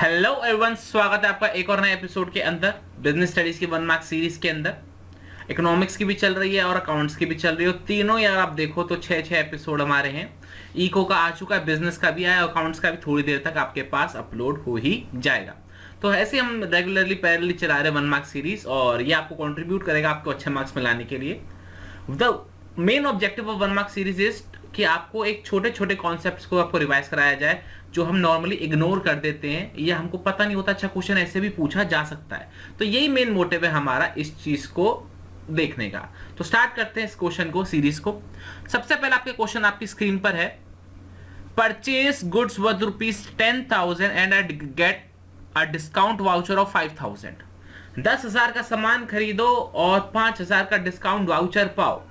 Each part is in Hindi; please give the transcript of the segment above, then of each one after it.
हेलो एवरीवन, स्वागत है आपका एक और नए एपिसोड के अंदर बिजनेस स्टडीज की 1 मार्क सीरीज के अंदर। इकोनॉमिक्स की भी चल रही है और अकाउंट्स की भी चल रही है। तीनों यार आप देखो तो 6 एपिसोड हमारे हैं। इको का आ चुका है, बिजनेस का भी आया, अकाउंट्स का भी थोड़ी देर तक आपके पास अपलोड हो ही जाएगा। तो ऐसे हम रेगुलरली पैरेलली चला रहे हैं 1 मार्क सीरीज और ये आपको कंट्रीब्यूट करेगा आपको अच्छे मार्क्स में लाने के लिए। The main objective of 1 mark series is कि आपको एक छोटे छोटे कॉन्सेप्ट्स को आपको रिवाइज कराया जाए जो हम नॉर्मली इग्नोर कर देते हैं या हमको पता नहीं होता। अच्छा, क्वेश्चन ऐसे भी पूछा जा सकता है। तो यही मेन मोटिव है हमारा इस चीज को देखने का। तो स्टार्ट करते हैं इस क्वेश्चन को, सीरीज को। सबसे पहले आपके क्वेश्चन आपकी स्क्रीन पर है। Purchase goods worth ₹10,000 and I get a discount voucher of 5,000। 10,000 का सामान खरीदो और 5,000 का डिस्काउंट वाउचर पाओ।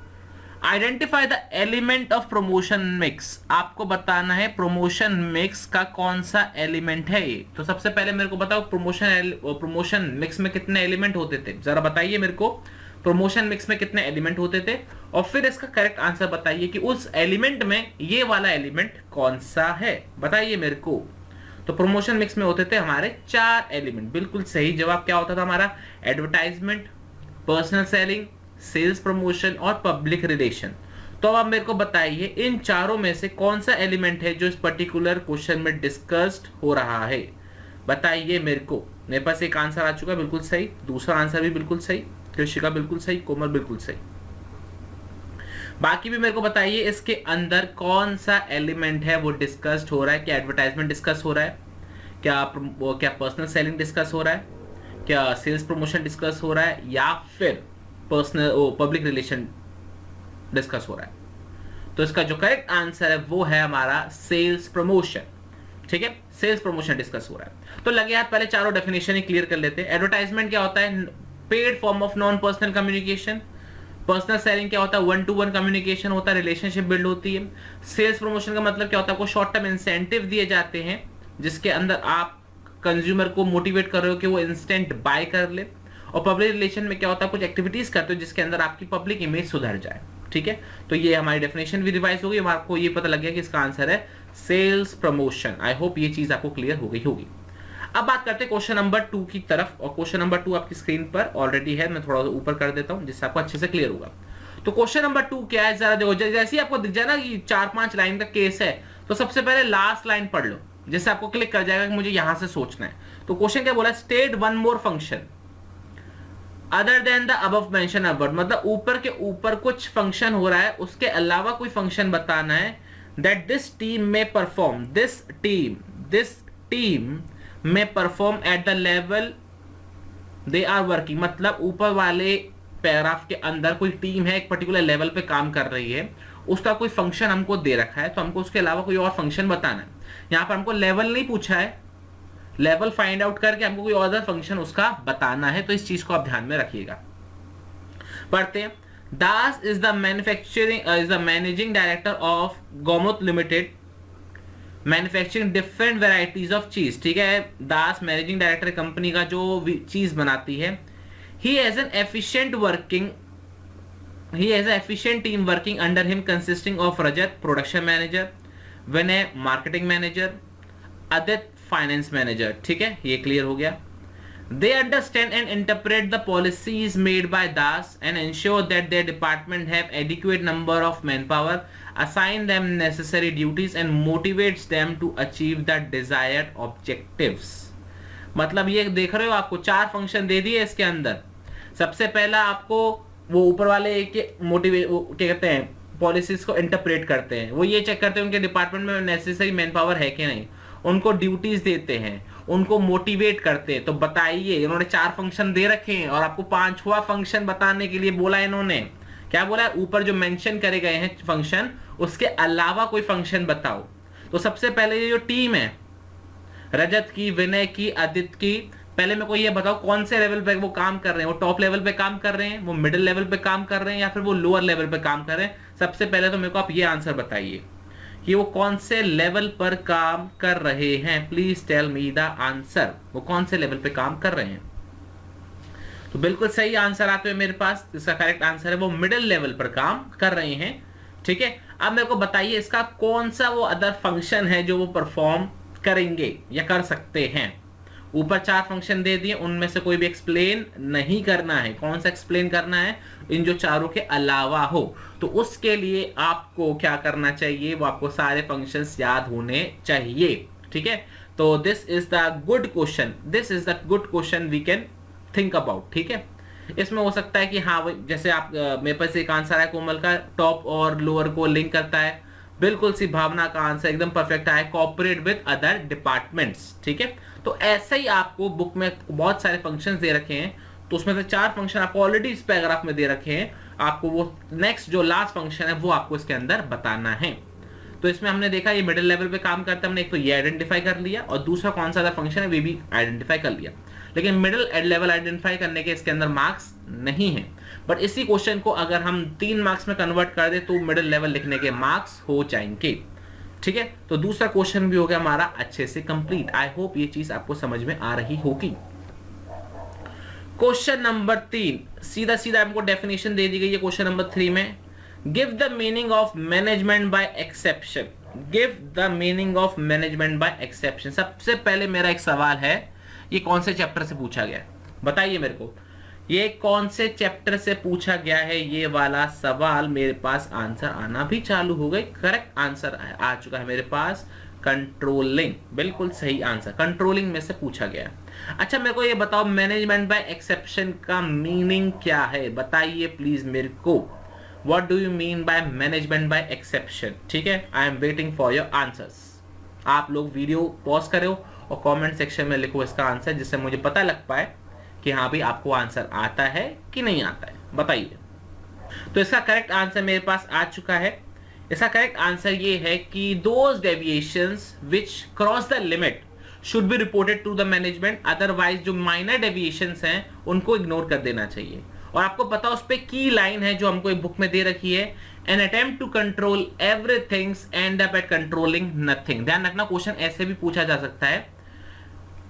Identify the element of promotion mix. आपको बताना है प्रमोशन मिक्स का कौन सा एलिमेंट है ये। तो सबसे पहले मेरे को बताओ प्रमोशन मिक्स में कितने एलिमेंट होते थे, जरा बताइए मेरे को। प्रमोशन मिक्स में कितने एलिमेंट होते थे और फिर इसका करेक्ट आंसर बताइए कि उस एलिमेंट में ये वाला एलिमेंट कौन सा है, बताइए मेरे को। तो प्रमोशन मिक्स में होते थे हमारे 4 एलिमेंट। बिल्कुल सही जवाब क्या होता था हमारा? Advertisement, personal selling, sales promotion और पब्लिक रिलेशन। तो अब आप मेरे को बताइए इन चारों में से कौन सा एलिमेंट है जो इस पर्टिकुलर क्वेश्चन में डिस्कस्ड हो रहा है, बताइए मेरे को। मेरे पास एक आंसर आ चुका है, बिल्कुल सही। दूसरा आंसर भी बिल्कुल सही, कृषिका बिल्कुल सही, कोमल बिल्कुल सही। बाकी भी मेरे को बताइए इसके अंदर कौन सा एलिमेंट है वो डिस्कस्ड हो रहा है। क्या एडवर्टाइजमेंट डिस्कस हो रहा है, क्या पर्सनल सेलिंग डिस्कस हो रहा है, क्या सेल्स प्रमोशन डिस्कस हो रहा है, या फिर पब्लिक रिलेशन डिस्कस हो रहा है। तो इसका जो करेक्ट आंसर है वो है हमारा सेल्स प्रमोशन। ठीक है, सेल्स प्रमोशन डिस्कस हो रहा है। तो लगे हाथ पहले चारों डेफिनेशन ही क्लियर कर लेते हैं। एडवर्टाइजमेंट क्या होता है? Paid form of non personal communication. Personal selling क्या होता है? 1-to-1 कम्युनिकेशन होता है, रिलेशनशिप बिल्ड होती है। सेल्स प्रमोशन का मतलब क्या होता है? आपको शॉर्ट टर्म इंसेंटिव दिए जाते हैं जिसके अंदर आप कंज्यूमर को मोटिवेट कर रहे हो कि वो इंस्टेंट बाय कर ले। और पब्लिक रिलेशन में क्या होता है? कुछ एक्टिविटीज करते हो जिसके अंदर आपकी पब्लिक इमेज सुधर जाए। ठीक है, तो ये हमारी डेफिनेशन भी रिवाइज होगी। आपको ये पता लग गया कि इसका आंसर है सेल्स प्रमोशन। आई होप ये चीज आपको क्लियर हो गई होगी। अब बात करते हैं क्वेश्चन नंबर 2 की तरफ। और क्वेश्चन नंबर 2 आपकी स्क्रीन पर ऑलरेडी है, मैं थोड़ा ऊपर कर देता हूं जिससे आपको अच्छे से क्लियर होगा। तो क्वेश्चन नंबर 2 क्या है, जरा देखो। जैसे ही आपको दिख जाए ना कि 4-5 लाइन का केस है, तो सबसे पहले लास्ट लाइन पढ़ लो, जिससे आपको क्लिक कर जाएगा कि मुझे यहां से सोचना है। तो क्वेश्चन क्या बोला? State one more function other than the above mention above. मतलब ऊपर के ऊपर कुछ फंक्शन हो रहा है, उसके अलावा कोई फंक्शन बताना है दैट दिस टीम में परफॉर्म। दिस टीम में perform at the level they are working. मतलब ऊपर वाले पैराग्राफ के अंदर कोई टीम है, एक पर्टिकुलर लेवल पे काम कर रही है, उसका कोई फंक्शन हमको दे रखा है, तो हमको उसके अलावा कोई और फंक्शन बताना है। यहां पर हमको लेवल नहीं पूछा है, लेवल फाइंड आउट करके हमको कोई अदर फंक्शन उसका बताना है। तो इस चीज को आप ध्यान में रखिएगा। पढ़ते हैं। Das is the managing director of गोमुत limited, manufacturing different varieties of cheese. ठीक है, दास मैनेजिंग डायरेक्टर कंपनी का जो चीज बनाती है। He has an efficient team working under him consisting of Rajat production manager, Vinay marketing manager, Aditya finance manager. ठीक है, ये क्लियर हो गया। They understand and interpret the policies made by DAS and ensure that their department have adequate number of manpower, assign them necessary duties and motivates them to achieve the desired objectives। मतलब ये देख रहे हो, आपको 4 फंक्शन दे दिए इसके अंदर। सबसे पहला आपको वो ऊपर वाले के मोटिवेट क्या कहते हैं, पॉलिसीज को इंटरप्रेट करते हैं। वो ये चेक करते हैं उनके डिपार्टमेंट में नेसेसरी मैन पावर है कि नहीं, उनको ड्यूटीज देते हैं, उनको मोटिवेट करते हैं। तो बताइए, इन्होंने 4 फंक्शन दे रखे हैं और आपको 5वां फंक्शन बताने के लिए बोला। इन्होंने क्या बोला? ऊपर जो मेंशन करे गए हैं फंक्शन, उसके अलावा कोई फंक्शन बताओ। तो सबसे पहले ये जो टीम है, रजत की, विनय की, आदित्य की, पहले मेरे को ये बताओ कौन से लेवल पे वो काम कर रहे हैं। वो टॉप लेवल पे काम कर रहे हैं, वो मिडिल लेवल पे काम कर रहे हैं, या फिर वो लोअर लेवल पे काम कर रहे हैं। सबसे पहले तो मेरे को आप ये आंसर बताइए कि वो कौन से लेवल पर काम कर रहे हैं। Please tell me the answer. वो कौन से लेवल पे काम कर रहे हैं? तो बिल्कुल सही आंसर आते हुए मेरे पास इसका करेक्ट आंसर है वो मिडिल लेवल पर काम कर रहे हैं। ठीक है, अब मेरे को बताइए इसका कौन सा वो अदर फंक्शन है जो वो परफॉर्म करेंगे या कर सकते हैं। ऊपर 4 फंक्शन दे दिए, उनमें से कोई भी एक्सप्लेन नहीं करना है। कौन सा एक्सप्लेन करना है? इन जो चारों के अलावा हो। तो उसके लिए आपको क्या करना चाहिए? वो आपको सारे फंक्शंस याद होने चाहिए, ठीक है। तो this is the good question, this is the good question we can think about, ठीक है। इसमें हो सकता है कि हाँ जैसे आप मेरे पास एक आंसर है कोमल का, टॉप और लोअर को लिंक करता है, बिल्कुल सी भावना का आंसर एकदम परफेक्ट है, कोऑपरेट विद अदर डिपार्टमेंट्स, ठीक है। तो ऐसे ही आपको बुक में बहुत सारे फंक्शंस दे रखे हैं, तो उसमें से 4 फंक्शन आपको ऑलरेडी इस पैराग्राफ में दे रखे हैं, आपको वो नेक्स्ट जो लास्ट फंक्शन है वो आपको इसके अंदर बताना है। तो इसमें हमने देखा ये मिडिल लेवल पे काम करता है, हमने एक तो ये आइडेंटिफाई कर लिया और दूसरा कौन सा फंक्शन है वे भी आइडेंटिफाई कर लिया, लेकिन मिडिल लेवल आइडेंटिफाई करने के इसके अंदर मार्क्स नहीं है। बट इसी क्वेश्चन को अगर हम 3 मार्क्स में कन्वर्ट कर दे तो मिडिल लेवल लिखने के मार्क्स हो जाएंगे, ठीक है। तो दूसरा क्वेश्चन भी हो गया हमारा अच्छे से कंप्लीट। आई होप ये चीज आपको समझ में आ रही होगी। क्वेश्चन नंबर 3 सीधा सीधा हमको डेफिनेशन दे दी गई है क्वेश्चन नंबर 3 में। Give the meaning of management by exception, give the meaning of management by exception. सबसे पहले मेरा एक सवाल है, ये कौन से चैप्टर से पूछा गया? बताइए मेरे को, ये कौन से चैप्टर से पूछा गया है? ये वाला सवाल मेरे पास आंसर आना भी चालू हो गई। करेक्ट आंसर आ चुका है मेरे पास, कंट्रोलिंग, बिल्कुल सही आंसर, कंट्रोलिंग में से पूछा गया। अच्छा मेरे को ये बताओ मैनेजमेंट बाय एक्सेप्शन का मीनिंग क्या है? बताइए प्लीज मेरे को, what do you mean by management by exception, ठीक है। I am waiting for your answers. आप लोग वीडियो पॉज करो और कमेंट सेक्शन में लिखो इसका आंसर, जिससे मुझे पता लग पाए कि हाँ भाई आपको आंसर आता है कि नहीं आता है, बताइए। तो इसका करेक्ट आंसर मेरे पास आ चुका है। इसका करेक्ट आंसर ये है कि those deviations which cross the limit should be reported to the management, otherwise जो माइनर डेविएशंस हैं उनको इग्नोर कर देना चाहिए। और आपको पता उस पे की लाइन है जो हमको एक बुक में दे रखी है, an attempt to control everything end up at controlling nothing. ध्यान रखना क्वेश्चन ऐसे भी पूछा जा सकता है,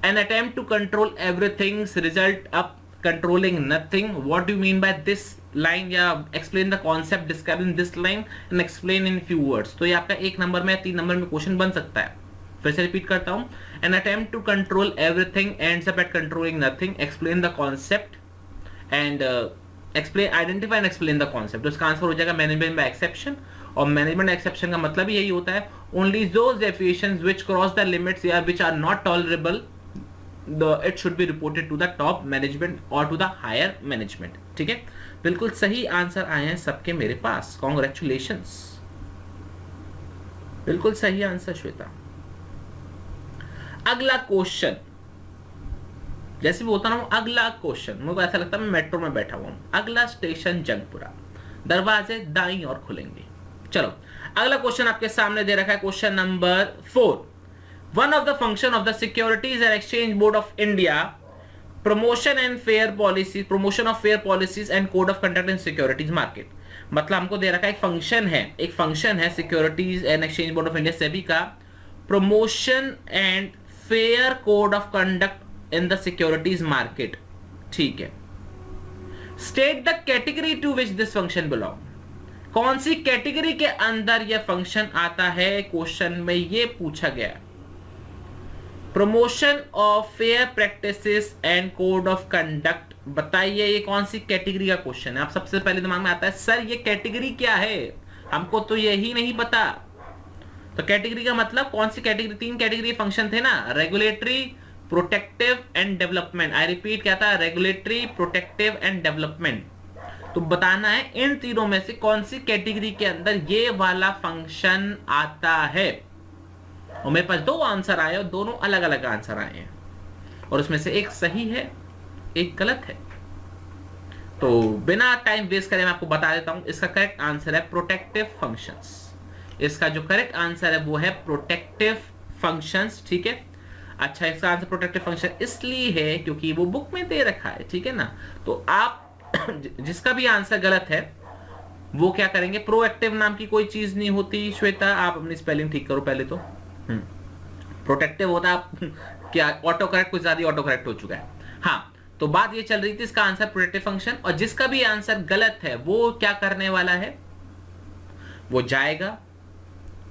an attempt to control everything result up controlling nothing. What do you mean by this line? या explain the concept described in this line and explain in few words. तो ये आपका 1 नंबर में 3 नंबर में क्वेश्चन बन सकता है। फिर से रिपीट करता हूँ, an attempt to control everything ends up at controlling nothing. Explain the concept and explain, identify and explain the concept. तो इसका आंसर हो जाएगा management by exception। और management exception का मतलब यही होता है, only those deviations which cross the limits या which are not tolerable, it should be reported to the top management or to the higher management, ठीक है। बिल्कुल सही आंसर आए हैं सबके मेरे पास, कॉन्ग्रेचुलेशंस, बिल्कुल सही आंसर श्वेता। अगला क्वेश्चन, जैसे बोलता हूं अगला क्वेश्चन, मुझे ऐसा लगता है मैं मेट्रो में बैठा हुआ हूं। अगला स्टेशन जंगपुरा, दरवाजे दाईं ओर खुलेंगे। चलो अगला क्वेश्चन आपके सामने दे रखा है, question number 4। One of the function of the Securities and Exchange Board of India, promotion and fair policies, promotion of fair policies and code of conduct in securities market। मतलब हमको दे रखा है एक फंक्शन है securities and exchange board of India SEBI का, promotion and fair code of conduct in the securities market, ठीक है। State the category to which this function belong. कौन सी कैटेगरी के अंदर यह फंक्शन आता है, क्वेश्चन में ये पूछा गया। Promotion of fair practices and code of conduct, बताइए ये कौन सी कैटेगरी का क्वेश्चन है। आप सबसे पहले दिमाग में आता है सर ये कैटेगरी क्या है, हमको तो यही नहीं पता। तो कैटेगरी का मतलब कौन सी कैटेगरी? 3 कैटेगरी फंक्शन थे ना, regulatory, protective and development. I repeat, क्या था? Regulatory, protective and development. तो बताना है इन तीनों में से कौन सी कैटेगरी के अंदर ये वाला फंक्शन आता है। और मेरे पास 2 आंसर आए और दोनों अलग अलग आंसर आए हैं, और उसमें से एक सही है एक गलत है। तो बिना टाइम वेस्ट करे मैं आपको बता देता हूं, इसका करेक्ट आंसर है प्रोटेक्टिव फंक्शंस। इसका जो करेक्ट आंसर है वो है प्रोटेक्टिव फंक्शंस, ठीक है। अच्छा, इसका आंसर प्रोटेक्टिव फंक्शन इसलिए है क्योंकि वो बुक में दे रखा है, ठीक है ना। तो आप जिसका भी आंसर गलत है वो क्या करेंगे, प्रोएक्टिव नाम की कोई चीज नहीं होती श्वेता, आप अपनी स्पेलिंग ठीक करो पहले तो। प्रोटेक्टिव होता है क्या, ऑटो करेक्ट, कुछ ज्यादा ऑटो करेक्ट हो चुका है। हाँ, तो बात ये चल रही थी इसका आंसर प्रोटेक्टिव फंक्शन, और जिसका भी आंसर गलत है वो क्या करने वाला है, वो जाएगा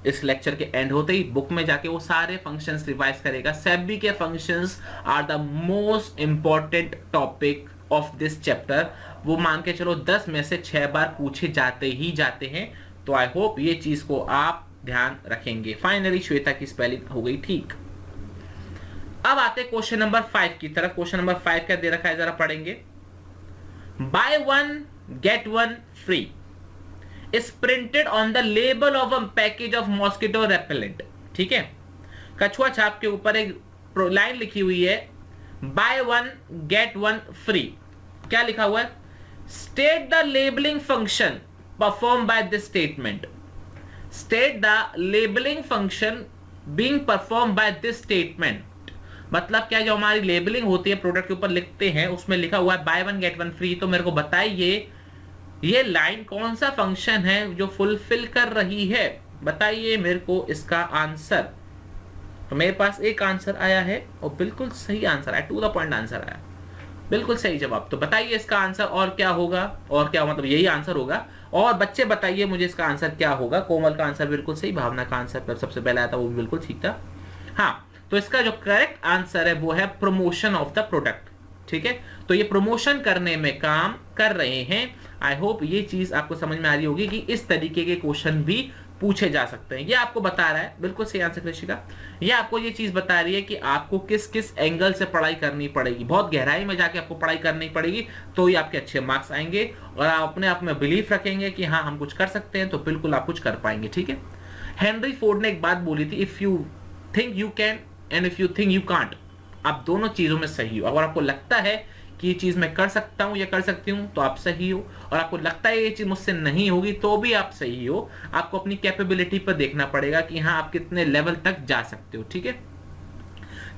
इस लेक्चर के एंड होते ही बुक में जाके वो सारे फंक्शंस रिवाइज करेगा। सेबी के functions are the most important topic of this chapter. वो मान के चलो 10 में से 6 बार पूछे जाते ही जाते हैं। तो आई होप ये चीज को आप ध्यान रखेंगे। फाइनली श्वेता की स्पेलिंग हो गई ठीक। अब आते क्वेश्चन नंबर 5 की तरफ। क्वेश्चन नंबर 5 क्या दे रखा है, जरा पढ़ेंगे। Buy 1 get 1 free is printed on the label of a package of mosquito repellent। ठीक है, कछुआ छाप के ऊपर एक लाइन लिखी हुई है, बाय 1 गेट 1 फ्री। क्या लिखा हुआ है? State the labelling function perform by this statement. State the labelling function being perform by this statement. मतलब क्या, जो हमारी लेबलिंग होती है प्रोडक्ट के ऊपर लिखते हैं, उसमें लिखा हुआ है बाय 1 गेट 1 फ्री। तो मेरे को बताइए ये लाइन कौन सा फंक्शन है जो फुलफिल कर रही है, बताइए मेरे को इसका आंसर। तो मेरे पास एक आंसर आया है और बिल्कुल सही आंसर आया, टू द पॉइंट आंसर आया, बिल्कुल सही जवाब। तो बताइए इसका आंसर और क्या होगा, और क्या मतलब यही आंसर होगा। और बच्चे बताइए मुझे इसका आंसर क्या होगा। कोमल का आंसर बिल्कुल सही, भावना का आंसर सबसे पहले आया था वो भी बिल्कुल ठीक था। हाँ, तो इसका जो करेक्ट आंसर है वो है प्रमोशन ऑफ द प्रोडक्ट। ठीक है, तो ये प्रमोशन करने में काम कर रहे हैं। आई होप ये चीज आपको समझ में आ रही होगी कि इस तरीके के क्वेश्चन भी पूछे जा सकते हैं। ये आपको बता रहा है, बिल्कुल सही आंसर कृषिका, ये आपको ये चीज बता रही है कि आपको किस किस एंगल से पढ़ाई करनी पड़ेगी। बहुत गहराई में जाके आपको पढ़ाई करनी पड़ेगी, तो ही आपके अच्छे मार्क्स आएंगे और आप अपने आप में बिलीफ रखेंगे कि हाँ हम कुछ कर सकते हैं, तो बिल्कुल आप कुछ कर पाएंगे। ठीक है, हेनरी फोर्ड ने एक बात बोली थी, if you think you can and if you think you can't. आप दोनों चीजों में सही हो। अगर आपको लगता है कि ये चीज मैं कर सकता हूं या कर सकती हूं तो आप सही हो, और आपको लगता है ये चीज मुझसे नहीं होगी तो भी आप सही हो। आपको अपनी कैपेबिलिटी पर देखना पड़ेगा कि हाँ आप कितने लेवल तक जा सकते हो। ठीक है,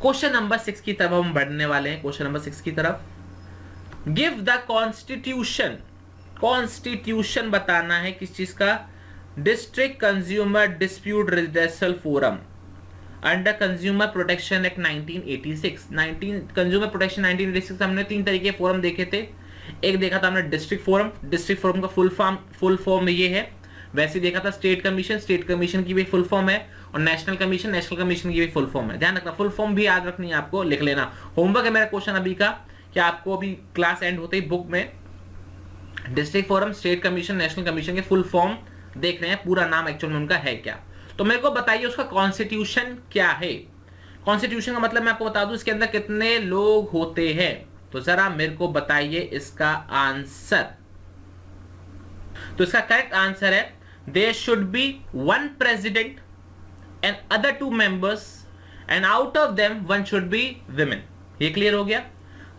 क्वेश्चन नंबर 6 की तरफ हम बढ़ने वाले हैं। क्वेश्चन नंबर 6 की तरफ, गिव द कॉन्स्टिट्यूशन। कॉन्स्टिट्यूशन बताना है किस चीज का, district consumer dispute redressal forum under consumer protection act 1986। Consumer protection 1986 हमने 3 तरीके के फोरम देखे थे। एक देखा था हमने डिस्ट्रिक्ट फोरम, डिस्ट्रिक्ट फोरम का फुल फॉर्म ये है। वैसे देखा था स्टेट कमीशन, स्टेट कमीशन की भी फुल फॉर्म है, और नेशनल कमीशन, नेशनल कमीशन की भी फुल फॉर्म है। ध्यान रखना, फुल फॉर्म भी याद रखनी है आपको, लिख लेना। होमवर्क है मेरा क्वेश्चन अभी का, कि आपको अभी क्लास एंड होते ही बुक में district forum, state commission, national commission के फुल फॉर्म देख रहे हैं, पूरा नाम एक्चुअल में उनका है क्या। तो मेरे को बताइए उसका कॉन्स्टिट्यूशन क्या है। कॉन्स्टिट्यूशन का मतलब मैं आपको बता दूं, इसके अंदर कितने लोग होते हैं। तो जरा मेरे को बताइए इसका आंसर। तो इसका करेक्ट आंसर है, there should be 1 president and other 2 members and out of them 1 should be women. ये क्लियर हो गया।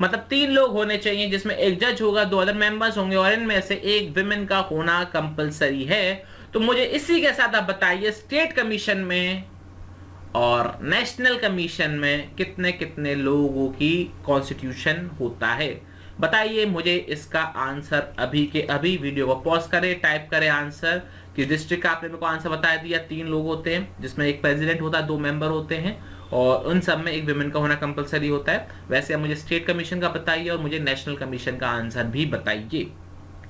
मतलब 3 लोग होने चाहिए, जिसमें एक जज होगा, 2 अदर मेंबर्स होंगे, और इनमें से एक विमेन का होना कंपलसरी है। तो मुझे इसी के साथ आप बताइए स्टेट कमीशन में और नेशनल कमीशन में कितने कितने लोगों की कॉन्स्टिट्यूशन होता है। बताइए मुझे इसका आंसर अभी के अभी। वीडियो को पॉज करें, टाइप करें आंसर। कि डिस्ट्रिक्ट का आपने मेरे को आंसर बता दिया, 3 लोग होते हैं, जिसमें एक प्रेसिडेंट होता है, 2 मेंबर होते हैं, और उन सब में एक विमेन का होना कंपलसरी होता है। वैसे अब मुझे स्टेट कमीशन का बताइए और मुझे नेशनल कमीशन का आंसर भी बताइए।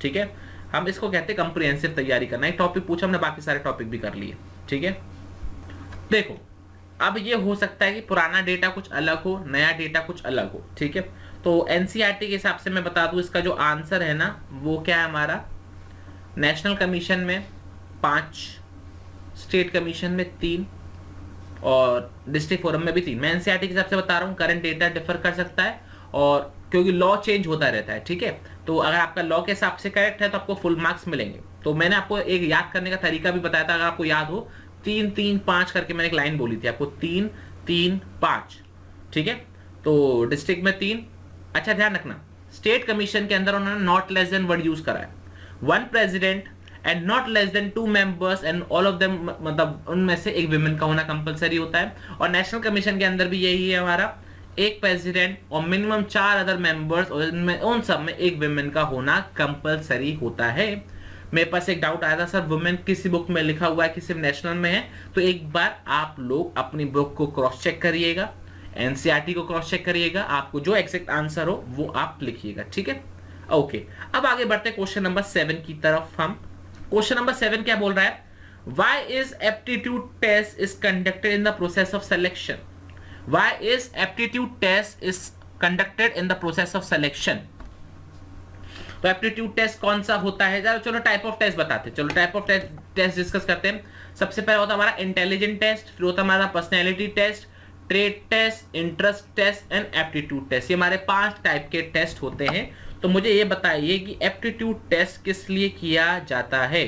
ठीक है, हम इसको कहते हैं कंप्रिहेंसिव तैयारी करना। एक टॉपिक पूछा हमने, बाकी सारे टॉपिक भी कर लिए। ठीक है, देखो अब ये हो सकता है कि पुराना डेटा कुछ अलग हो, नया डेटा कुछ अलग हो। ठीक है, तो एनसीईआरटी के हिसाब से मैं बता दूं, इसका जो आंसर है ना वो क्या है हमारा, नेशनल कमीशन में 5, स्टेट कमीशन में 3 और डिस्ट्रिक्ट फोरम में भी 3। मैं एनसीईआरटी के हिसाब से बता रहा हूँ, करंट डेटा डिफर कर सकता है, और क्योंकि लॉ चेंज होता रहता है। ठीक है, तो अगर आपका लॉ के हिसाब से करेक्ट है तो आपको फुल मार्क्स मिलेंगे। तो मैंने आपको एक याद करने का तरीका भी बताया था, अगर आपको याद हो, 3 3 5 करके मैंने एक लाइन बोली थी आपको, 3 3 5। ठीक है, तो डिस्ट्रिक्ट में 3। अच्छा ध्यान रखना, स्टेट कमीशन के अंदर उन्होंने not less than word use करा है, 1 president and not less than 2 members and all of them, मतलब उनमें से एक विमेन का होना कंपलसरी होता है। और नेशनल कमीशन के अंदर भी यही है हमारा, एक प्रेसिडेंट और मिनिमम 4 अदर मेंबर्स, और इनमें उन सब में एक विमेन का होना कंपलसरी होता है। मेरे पास एक डाउट आया था, सर वुमेन किसी बुक में लिखा हुआ है कि सिर्फ नेशनल में है, तो एक बार आप लोग अपनी बुक को क्रॉस चेक करिएगा, एनसीईआरटी को क्रॉस चेक करिएगा, आपको जो एग्जैक्ट आंसर हो वो आप लिखिएगा। ठीक है, ओके। अब आगे बढ़ते क्वेश्चन नंबर 7 की तरफ हम। क्वेश्चन नंबर 7 क्या बोल रहा है, Why is aptitude test is conducted in the process of selection? Why is aptitude test is conducted in the process of selection? तो एप्टीट्यूड टेस्ट कौन सा होता है? चलो टाइप ऑफ टेस्ट बताते हैं। चलो टाइप ऑफ टेस्ट डिस्कस करते हैं। सबसे पहले होता है हमारा इंटेलिजेंट टेस्ट, फिर होता है हमारा personality test, trait test, interest test and aptitude test. ये हमारे 5 टाइप के टेस्ट होते हैं। तो मुझे ये बताइए कि एप्टीट्यूड टेस्ट किस लिए किया जाता है?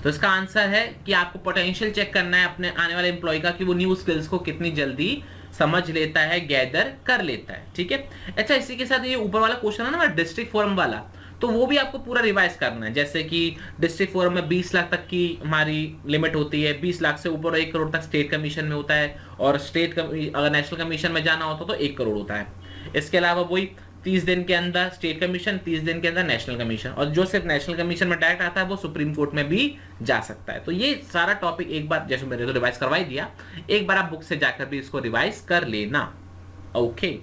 तो इसका आंसर है कि आपको पोटेंशियल चेक करना है अपने आने वाले एम्प्लॉय का कि वो न्यू स्किल्स को कितनी जल्दी समझ लेता है, गैदर कर लेता है। ठीक है। अच्छा, इसी के साथ ये ऊपर वाला क्वेश्चन है ना हमारा डिस्ट्रिक्ट फोरम वाला, तो वो भी आपको पूरा रिवाइज करना है। जैसे कि डिस्ट्रिक्ट फोरम में 20 लाख तक की हमारी लिमिट होती है, 20 लाख से ऊपर 1 करोड़ तक स्टेट कमीशन में होता है, और स्टेट अगर नेशनल कमीशन में जाना होता तो 1 करोड़ होता है। इसके अलावा वही 30 दिन के अंदर स्टेट कमीशन, 30 दिन के अंदर नेशनल कमीशन, और जो सिर्फ नेशनल कमीशन में डायरेक्ट आता है वो सुप्रीम कोर्ट में भी जा सकता है। तो ये सारा टॉपिक एक बार, जैसे मैंने तो रिवाइज करवाई दिया, एक बार आप बुक से जाकर भी इसको रिवाइज कर लेना। ओके,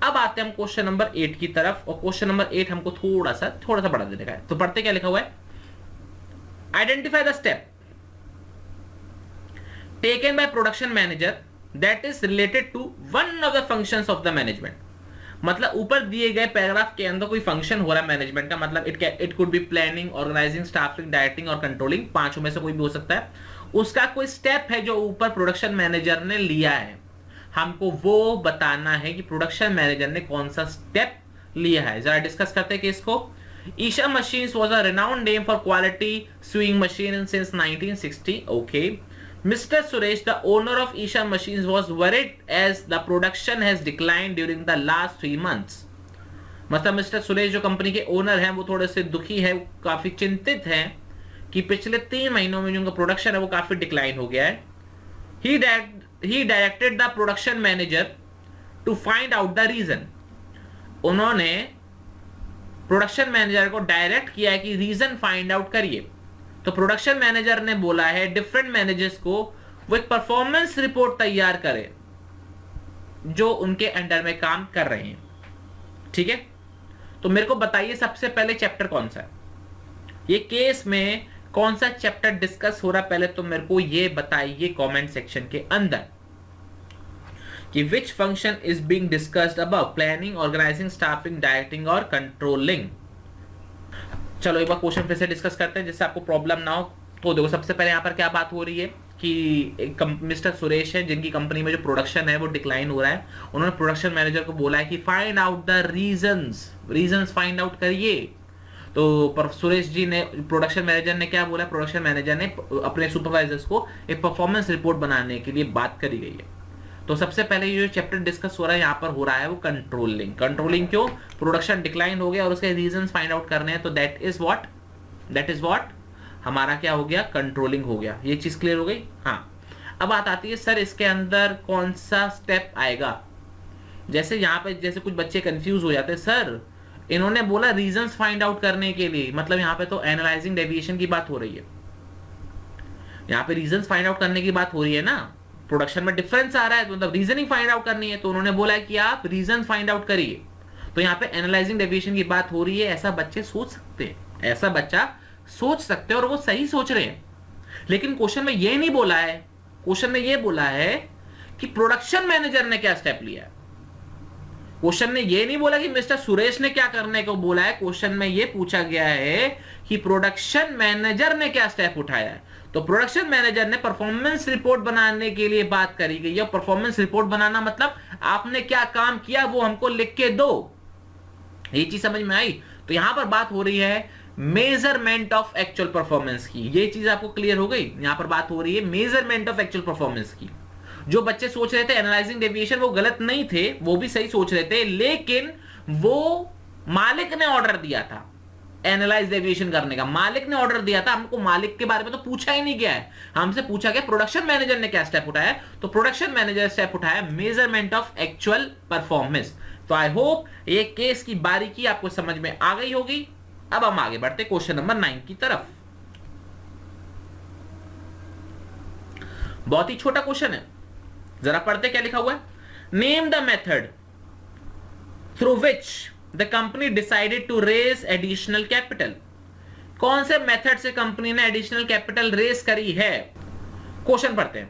अब आते हैं हम क्वेश्चन नंबर 8 की तरफ, और क्वेश्चन नंबर 8 हमको थोड़ा सा बड़ा देने का है। तो पढ़ते क्या लिखा हुआ है? Identify the step taken by production manager that is related to one of the functions of the management. मतलब ऊपर दिए गए पैराग्राफ के अंदर कोई फंक्शन हो रहा है मैनेजमेंट का, मतलब it could be planning, organising, staffing, directing और कंट्रोलिंग, 5 में से कोई भी हो सकता है। उसका कोई स्टेप है जो ऊपर प्रोडक्शन मैनेजर ने लिया है, हमको वो बताना है कि प्रोडक्शन मैनेजर ने कौन सा स्टेप लिया है। जरा डिस्कस करते हैं कि इसको। Isha machines was a renowned name for quality sewing machine since 1960। Okay, Mr. Suresh, the owner of Isha Machines, was worried as the production has declined during the last 3 months. मतलब मिस्टर सुरेश जो कंपनी के ओनर हैं वो थोड़े से दुखी है, काफी चिंतित हैं कि पिछले 3 महीनों में जो उनका प्रोडक्शन है वो काफी डिक्लाइन हो गया है। He directed the production manager to find out the reason. उन्होंने प्रोडक्शन मैनेजर को डायरेक्ट किया है कि रीजन फाइंड आउट करिए। तो प्रोडक्शन मैनेजर ने बोला है डिफरेंट मैनेजर्स को वो एक परफॉर्मेंस रिपोर्ट तैयार करें जो उनके अंडर में काम कर रहे हैं। ठीक है, तो मेरे को बताइए सबसे पहले चैप्टर कौन सा है, ये केस में कौन सा चैप्टर डिस्कस हो रहा है? पहले तो मेरे को ये बताइए कमेंट सेक्शन के अंदर कि which function is being discussed about planning, organising, staffing, directing और कंट्रोलिंग। चलो एक बार क्वेश्चन फिर से डिस्कस करते हैं जिससे आपको प्रॉब्लम ना हो। तो देखो सबसे पहले यहाँ पर क्या बात हो रही है कि मिस्टर सुरेश है जिनकी कंपनी में जो प्रोडक्शन है वो डिक्लाइन हो रहा है। उन्होंने प्रोडक्शन मैनेजर को बोला है कि find out the reasons find out करिए। तो सुरेश जी ने, प्रोडक्शन मैनेजर ने क्या बोला? प्रोडक्शन मैनेजर ने अपने सुपरवाइजर्स को एक परफॉर्मेंस रिपोर्ट बनाने के लिए बात करी गई है। तो सबसे पहले ये जो चैप्टर डिस्कस हो रहा है यहाँ पर हो रहा है वो कंट्रोलिंग क्यों? प्रोडक्शन डिक्लाइन हो गया और उसके रीजंस फाइंड आउट करने हैं। तो दैट इज व्हाट हमारा क्या हो गया? कंट्रोलिंग हो गया। ये चीज क्लियर हो गई? हाँ, अब बात आती है सर इसके अंदर कौन सा स्टेप आएगा? जैसे यहाँ पे जैसे कुछ बच्चे कंफ्यूज हो जाते हैं, सर इन्होंने बोला रीजंस फाइंड आउट करने के लिए, मतलब यहाँ पे तो एनालाइजिंग डेविएशन की बात हो रही है, यहाँ पे रीजंस फाइंड आउट करने की बात हो रही है ना। प्रोडक्शन में डिफरेंस आ रहा है तो मतलब रीजनिंग फाइंड आउट करनी है, तो उन्होंने बोला है कि आप रीजन फाइंड आउट करिए। तो यहाँ पे एनालाइजिंग डेविएशन की बात हो रही है। ऐसा बच्चे सोच सकते हैं, ऐसा बच्चा सोच सकते हैं और वो सही सोच रहे हैं। लेकिन क्वेश्चन में ये नहीं बोला है, क्वेश्चन में ये बोला है कि प्रोडक्शन मैनेजर ने क्या स्टेप लिया है। क्वेश्चन ने ये नहीं बोला कि मिस्टर सुरेश ने क्या करने को बोला है। क्वेश्चन में ये पूछा गया है कि प्रोडक्शन मैनेजर ने क्या स्टेप उठाया है। तो प्रोडक्शन मैनेजर ने परफॉर्मेंस रिपोर्ट बनाने के लिए बात करी गई है। परफॉर्मेंस रिपोर्ट बनाना मतलब आपने क्या काम किया वो हमको लिख के दो। ये चीज समझ में आई? तो यहां पर बात हो रही है मेजरमेंट ऑफ एक्चुअल परफॉर्मेंस की। ये चीज आपको क्लियर हो गई? यहां पर बात हो रही है मेजरमेंट ऑफ एक्चुअल परफॉर्मेंस की। जो बच्चे सोच रहे थे एनालाइजिंग डेविएशन, वो गलत नहीं थे, वो भी सही सोच रहे थे, लेकिन वो मालिक ने ऑर्डर दिया था एनालाइज डेविएशन करने का। मालिक ने ऑर्डर दिया था, हमको मालिक के बारे में तो पूछा ही नहीं गया है। हमसे पूछा गया प्रोडक्शन मैनेजर ने क्या स्टेप उठाया। तो प्रोडक्शन मैनेजर स्टेप उठाया मेजरमेंट ऑफ एक्चुअल परफॉर्मेंस। तो आई होप ये केस की बारीकी आपको समझ में आ गई होगी। अब हम आगे बढ़ते क्वेश्चन नंबर 9 की तरफ। बहुत ही छोटा क्वेश्चन है, जरा पढ़ते क्या लिखा हुआ है। Name the method through which the company decided to raise additional capital. कौन से मेथड से कंपनी ने एडिशनल कैपिटल रेस करी है? क्वेश्चन पढ़ते हैं।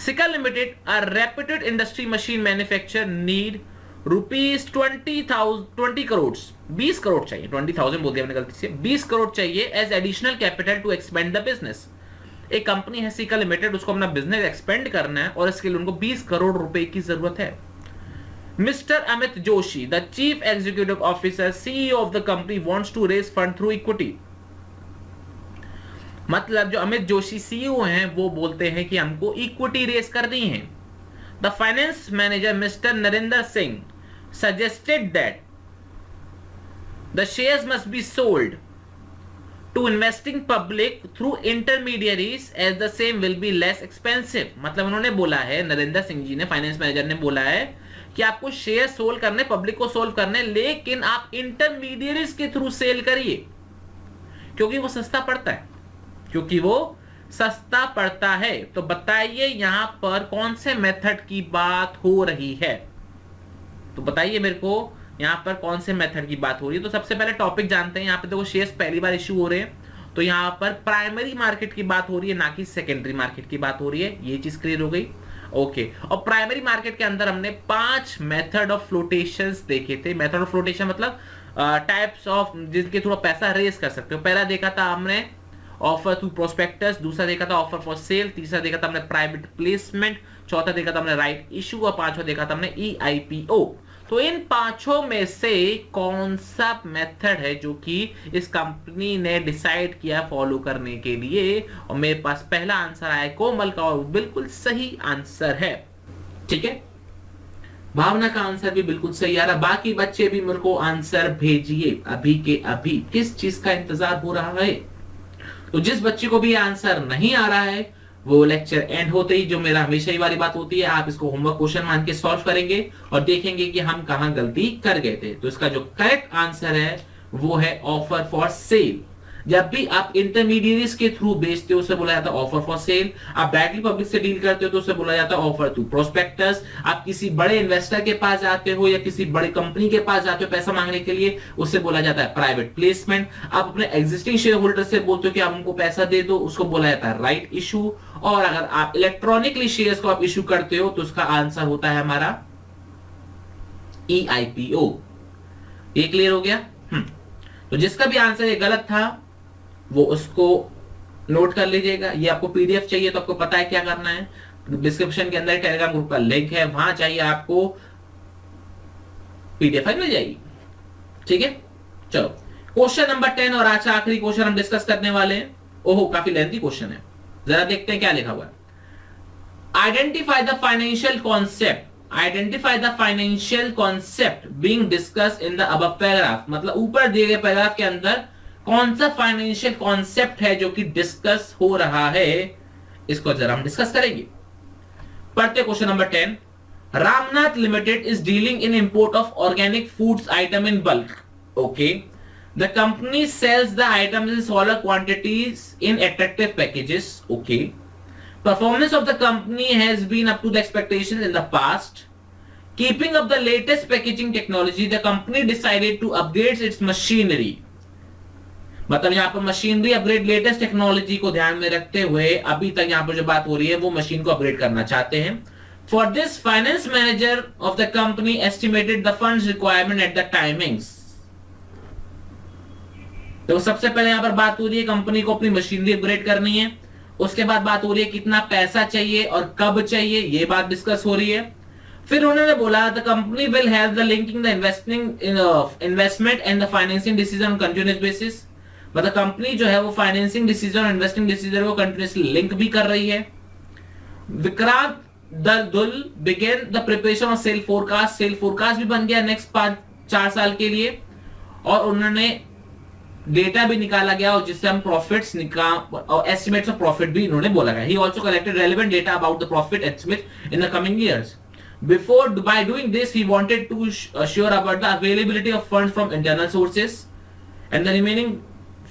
सिकल लिमिटेड, अ reputed industry machine manufacture, need ₹20 crore, 20 crore चाहिए, 20,000 बोल दिया मैंने गलती से, 20 करोड़ चाहिए as additional capital to expand the business. एक कंपनी है सिकल लिमिटेड, उसको अपना बिजनेस एक्सपेंड करना है और इसके लिए उनको 20 करोड़ रुपए की जरूरत है। Mister Amit Joshi, the chief executive officer, CEO of the company, wants to raise fund through equity. मतलब जो अमित जोशी सीईओ हैं वो बोलते हैं कि हमको इक्विटी रेस करनी है। The finance manager mister Narendra Singh suggested that the shares must be sold to investing public through intermediaries as the same will be less expensive। मतलब उन्होंने बोला है, नरेंद्र सिंह जी ने, फाइनेंस मैनेजर ने बोला है कि आपको शेयर सोल्व करने, पब्लिक को सोल्व करने, लेकिन आप इंटरमीडिएरीज के थ्रू सेल करिए क्योंकि वो सस्ता पड़ता है, क्योंकि वो सस्ता पड़ता है। तो बताइए यहां पर कौन से मेथड की बात हो रही है? तो बताइए मेरे को यहां पर कौन से मेथड की बात हो रही है। तो सबसे पहले टॉपिक जानते हैं। यहां पे देखो शेयर्स पहली बार इश्यू हो रहे हैं, तो यहां पर प्राइमरी मार्केट की बात हो रही है, ना कि सेकेंडरी मार्केट की बात हो रही है। ये चीज क्लियर हो गई? ओके। और प्राइमरी मार्केट के अंदर हमने 5 मेथड ऑफ फ्लोटेशंस देखे थे। मेथड ऑफ फ्लोटेशन मतलब टाइप्स ऑफ जिनके थोड़ा पैसा रेस कर सकते हो। पहला देखा था हमने ऑफर थ्रू प्रोस्पेक्टस, दूसरा देखा था ऑफर फॉर सेल, तीसरा देखा था हमने प्राइवेट प्लेसमेंट, चौथा देखा था हमने राइट इशू और पांचवा देखा था हमने EIPO। तो इन पांचों में से कौन सा मेथड है जो कि इस कंपनी ने डिसाइड किया फॉलो करने के लिए? और मेरे पास पहला आंसर आया कोमल का और बिल्कुल सही आंसर है। ठीक है, भावना का आंसर भी बिल्कुल सही आ रहा। बाकी बच्चे भी मेरे को आंसर भेजिए अभी के अभी। किस चीज का इंतजार हो रहा है? तो जिस बच्चे को भी आंसर नहीं आ रहा है वो लेक्चर एंड होते ही, जो मेरा हमेशा ही वाली बात होती है, आप इसको होमवर्क क्वेश्चन मान के सॉल्व करेंगे और देखेंगे कि हम कहां गलती कर गए थे। तो इसका जो करेक्ट आंसर है वो है ऑफर फॉर सेल। जब भी आप इंटरमीडिएरीज के थ्रू बेचते हो उसे बोला जाता है ऑफर फॉर सेल। आप डायरेक्टली पब्लिक से डील करते हो तो उसे बोला जाता है ऑफर टू प्रोस्पेक्टस। आप किसी बड़े इन्वेस्टर के पास जाते हो या किसी बड़ी कंपनी के पास जाते हो पैसा मांगने के लिए, उससे बोला जाता है प्राइवेट प्लेसमेंट। आप अपने एग्जिस्टिंग शेयर होल्डर से बोलते हो कि आप हमको पैसा दे दो, उसको बोला जाता है राइट इशू। और अगर आप इलेक्ट्रॉनिकली शेयर्स को आप इशू करते हो तो उसका आंसर होता है हमारा EIPO। ये क्लियर हो गया? तो जिसका भी आंसर ये गलत था वो उसको नोट कर लीजिएगा। ये आपको PDF चाहिए तो आपको पता है क्या करना है। डिस्क्रिप्शन के अंदर टेलीग्राम ग्रुप का लिंक है, वहां चाहिए आपको PDF फाइल मिल जाएगी। ठीक है, चलो क्वेश्चन नंबर 10 और आज का आखिरी क्वेश्चन हम डिस्कस करने वाले हैं। ओहो, काफी लेंथी क्वेश्चन है, जरा देखते हैं क्या लिखा हुआ है। Identify the financial concept, identify the financial concept being discussed in the above paragraph. मतलब ऊपर दिए गए पैराग्राफ के अंदर कौन सा फाइनेंशियल कॉन्सेप्ट है जो कि डिस्कस हो रहा है, इसको जरा हम डिस्कस करेंगे। पढ़ते question number 10। Ramnath limited is dealing in import of organic foods item in bulk. Okay, the company sells the items in smaller quantities in attractive packages. Okay, performance of the company has been up to the expectations in the past. Keeping up the latest packaging technology, the company decided to upgrade its machinery. मतलब यहां पर मशीनरी अपग्रेड, लेटेस्ट टेक्नोलॉजी को ध्यान में रखते हुए अभी तक यहां पर जो बात हो रही है वो मशीन को अपग्रेड करना चाहते हैं। For this finance manager of the company estimated the funds requirement at the timings. तो सबसे पहले यहां पर बात हो रही है कंपनी को अपनी मशीनरी अपग्रेड करनी है। उसके बाद बात हो रही है कितना पैसा चाहिए और कब चाहिए, ये बात डिस्कस हो रही है। फिर उन्होंने बोला the company will have the linking the investment and the financing decision on continuous basis. मतलब कंपनी जो है वो फाइनेंसिंग डिसीजन और इन्वेस्टिंग डिसीजन को कंटिन्यूअसली लिंक भी कर रही है। विक्रांत दुल begin the preparation of sale forecast. Sale forecast भी बन गया नेक्स्ट 5-4 साल के लिए और उन्होंने डेटा भी निकाला गया और जिससे हम प्रॉफिट्स और एस्टिमेट्स ऑफ प्रॉफिट भी इन्होंने बोला गया। ही also collected relevant data about the profit estimate in the coming years. Before by doing this, he wanted to assure about the availability of funds from internal sources and the remaining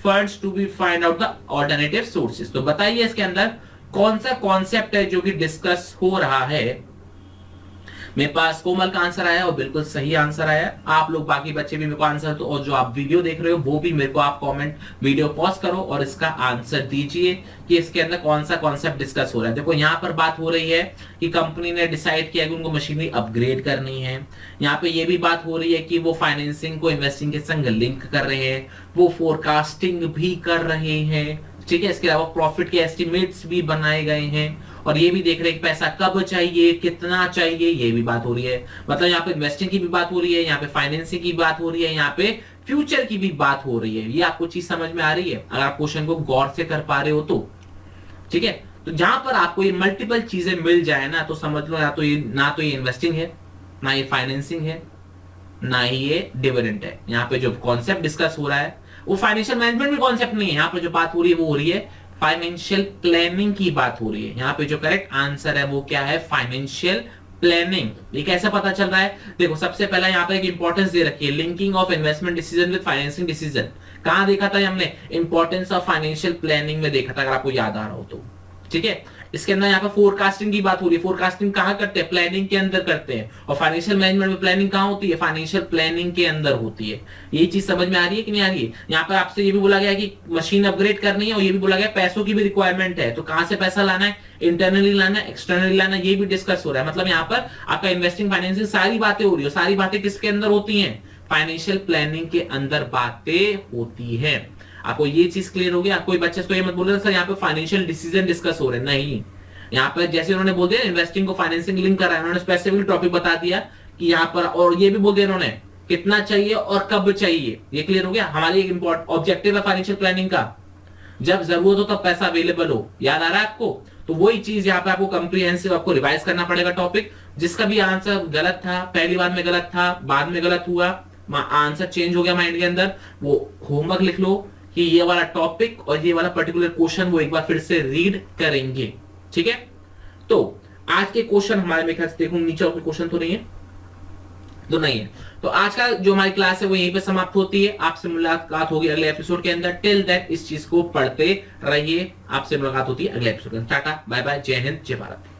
funds to be find out the alternative sources। तो बताइए इसके अंदर कौन सा कॉन्सेप्ट है जो कि डिस्कस हो रहा है। मेरे पास कोमल का आंसर आया और बिल्कुल सही आंसर आया। आप लोग बाकी बच्चे भी मेरे को आंसर दो, और जो आप वीडियो देख रहे हो वो भी मेरे को आप कमेंट वीडियो पॉज करो और इसका आंसर दीजिए कि इसके अंदर कौन सा कॉन्सेप्ट डिस्कस हो रहा है। देखो यहाँ पर बात हो रही है कि कंपनी ने डिसाइड किया कि उनको मशीनरी अपग्रेड करनी है। यहाँ पे ये भी बात हो रही है कि वो फाइनेंसिंग को इन्वेस्टिंग के संग लिंक कर रहे हैं, वो फोरकास्टिंग भी कर रहे हैं, ठीक है। इसके अलावा प्रॉफिट के एस्टिमेट्स भी बनाए गए हैं, और ये भी देख रहे हैं कि पैसा कब चाहिए, कितना चाहिए, ये भी बात हो रही है। मतलब यहाँ पे इन्वेस्टिंग की भी बात हो रही है, यहाँ पे फाइनेंसिंग की बात हो रही है, यहाँ पे फ्यूचर की भी बात हो रही है। ये आपको चीज समझ में आ रही है अगर आप क्वेश्चन को गौर से कर पा रहे हो तो, ठीक है। तो जहां पर आपको ये मल्टीपल चीजें मिल जाए ना, तो समझ लो ना तो ये इन्वेस्टिंग है, ना ये फाइनेंसिंग है, ना ही ये डिविडेंड है। यहाँ पे जो कॉन्सेप्ट डिस्कस हो रहा है वो फाइनेंशियल मैनेजमेंट में कॉन्सेप्ट नहीं है। यहाँ पे जो बात हो रही है वो हो रही है फाइनेंशियल प्लानिंग की बात हो रही है। यहाँ पे जो करेक्ट आंसर है वो क्या है, फाइनेंशियल प्लानिंग। ये कैसे पता चल रहा है, देखो सबसे पहला यहाँ पे एक इंपॉर्टेंस दे रखी है, linking of investment decision with financing decision. कहां देखा था हमने, इंपॉर्टेंस ऑफ फाइनेंशियल प्लानिंग में देखा था, अगर आपको याद आ रहा हो तो, ठीक है। इसके अंदर यहाँ पर फोरकास्टिंग की बात हो रही है। फोरकास्टिंग कहां करते हैं, प्लानिंग के अंदर करते हैं। और फाइनेंशियल मैनेजमेंट में प्लानिंग कहां होती है, फाइनेंशियल प्लानिंग के अंदर होती है। ये चीज समझ में आ रही है कि नहीं आ रही है। यहाँ पर आपसे ये भी बोला गया कि मशीन अपग्रेड करनी है, और ये भी बोला गया पैसों की भी रिक्वायरमेंट है। तो कहां से पैसा लाना है, इंटरनली लाना है, एक्सटर्नली लाना है, ये भी डिस्कस हो रहा है। मतलब यहाँ पर आपका इन्वेस्टिंग, फाइनेंसिंग, सारी बातें हो रही है। सारी बातें किसके अंदर होती है, फाइनेंशियल प्लानिंग के अंदर बातें होती है। आपको ये चीज क्लियर हो गया। कोई बच्चे तो ये मत बोले सर यहाँ पे फाइनेंशियल डिसीजन डिस्कस हो रहे हैं, नहीं। यहाँ पर जैसे उन्होंने बोल दिया इन्वेस्टिंग को फाइनेंसिंग लिंक कर रहा है, उन्होंने स्पेसिफिक टॉपिक बता दिया कि यहाँ पर, और ये भी बोल दिया उन्होंने कितना चाहिए और कब चाहिए। ये क्लियर हो गया। हमारी एक इंपॉर्टेंट ऑब्जेक्टिव है फाइनेंशियल प्लानिंग का, जब जरूरत हो तब पैसा अवेलेबल हो। याद आ रहा है आपको, तो वही चीज यहाँ पे आपको कंप्रीहेंसिव आपको रिवाइज करना पड़ेगा टॉपिक। जिसका भी आंसर गलत था, पहली बार में गलत था, बाद में गलत हुआ, आंसर चेंज हो गया माइंड के अंदर, वो होमवर्क लिख लो कि ये वाला टॉपिक और ये वाला पर्टिकुलर क्वेश्चन वो एक बार फिर से रीड करेंगे, ठीक है। तो आज के क्वेश्चन हमारे में ख्याल से देखो नीचे क्वेश्चन तो नहीं है, तो नहीं है। तो आज का जो हमारी क्लास है वो यहीं पे समाप्त होती है। आपसे मुलाकात होगी अगले एपिसोड के अंदर। टिल दैट इस चीज को पढ़ते रहिए। आपसे मुलाकात होती है अगले एपिसोड में। टाटा बाय बाय, जय हिंद, जय भारत।